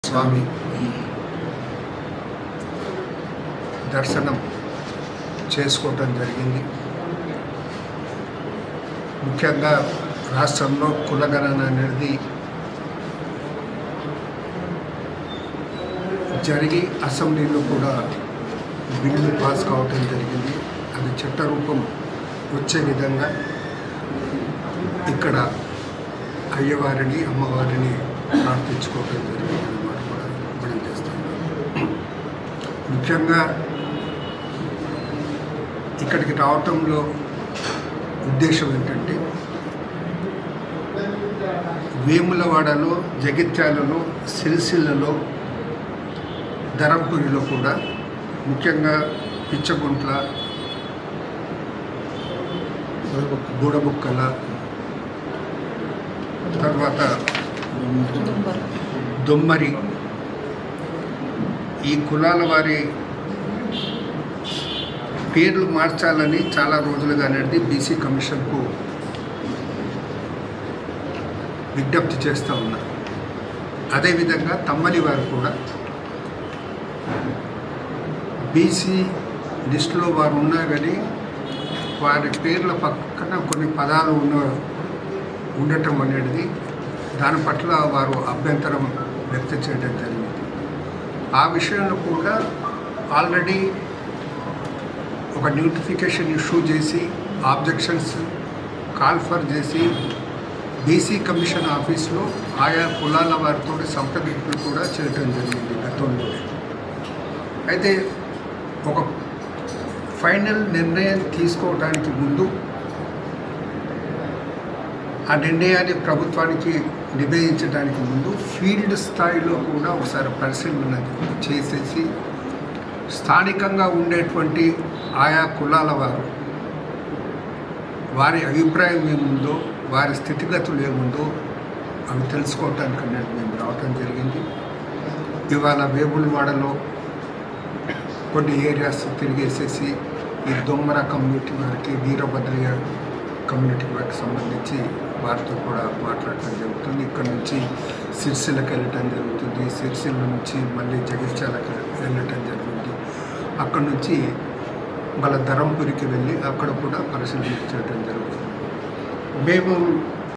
స్వామి దర్శనం చేసుకోవటం జరిగింది. ముఖ్యంగా రాష్ట్రంలో కులగణన అనేది జరిగి అసెంబ్లీలో కూడా బిల్లు పాస్ కావటం జరిగింది. అది చట్టరూపం వచ్చే విధంగా ఇక్కడ అయ్యవారిని అమ్మవారిని ప్రార్థించుకోవటం జరిగింది అన్నమాట కూడా మనం చేస్తాం. ముఖ్యంగా ఇక్కడికి రావటంలో ఉద్దేశం ఏంటంటే వేములవాడలో, జగిత్యాలలో, సిరిసిల్లలో, ధరంపురిలో కూడా ముఖ్యంగా పిచ్చగుంట్ల, బూడబుక్కల, తర్వాత దొమ్మరి, ఈ కులాల వారి పేర్లు మార్చాలని చాలా రోజులుగా అనేది బీసీ కమిషన్కు విజ్ఞప్తి చేస్తూ ఉన్నారు. అదేవిధంగా తమ్మలి వారు కూడా బీసీ లిస్టులో వారు ఉన్నా కానీ వారి పేర్ల పక్కన కొన్ని పదాలు ఉండటం అనేది దాని పట్ల వారు అభ్యంతరం వ్యక్తం చేయడం జరిగింది. ఆ విషయంలో కూడా ఆల్రెడీ ఒక నోటిఫికేషన్ ఇష్యూ చేసి ఆబ్జెక్షన్స్ కాల్ఫర్ చేసి బీసీ కమిషన్ ఆఫీస్లో ఆయా కులాల వారితో సంప్రదింపులు కూడా చేయడం జరిగింది గతంలో. అయితే ఒక ఫైనల్ నిర్ణయం తీసుకోవడానికి ముందు ఆ నిర్ణయాన్ని ప్రభుత్వానికి నివేదించడానికి ముందు ఫీల్డ్ స్థాయిలో కూడా ఒకసారి పరిశీలన చేసేసి స్థానికంగా ఉండేటువంటి ఆయా కులాల వారి అభిప్రాయం ఏముందో, వారి స్థితిగతులు ఏముందో అవి తెలుసుకోవటానికి అనేది మేము రావటం జరిగింది. ఇవాళ వేములవాడలో కొన్ని ఏరియాస్ తిరిగేసేసి ఈ దొమ్మర కమ్యూనిటీ వారికి, వీరభద్రయ్య కమ్యూనిటీ వారికి సంబంధించి వారితో కూడా మాట్లాడటం జరుగుతుంది. ఇక్కడ నుంచి సిరిసిల్లకి వెళ్ళటం జరుగుతుంది. సిరిసిల్ల నుంచి మళ్ళీ జగిత్యాలకు వెళ్ళటం జరుగుతుంది. అక్కడ నుంచి మళ్ళీ ధరంపురికి వెళ్ళి అక్కడ కూడా పరిశీలించడం జరుగుతుంది. మేము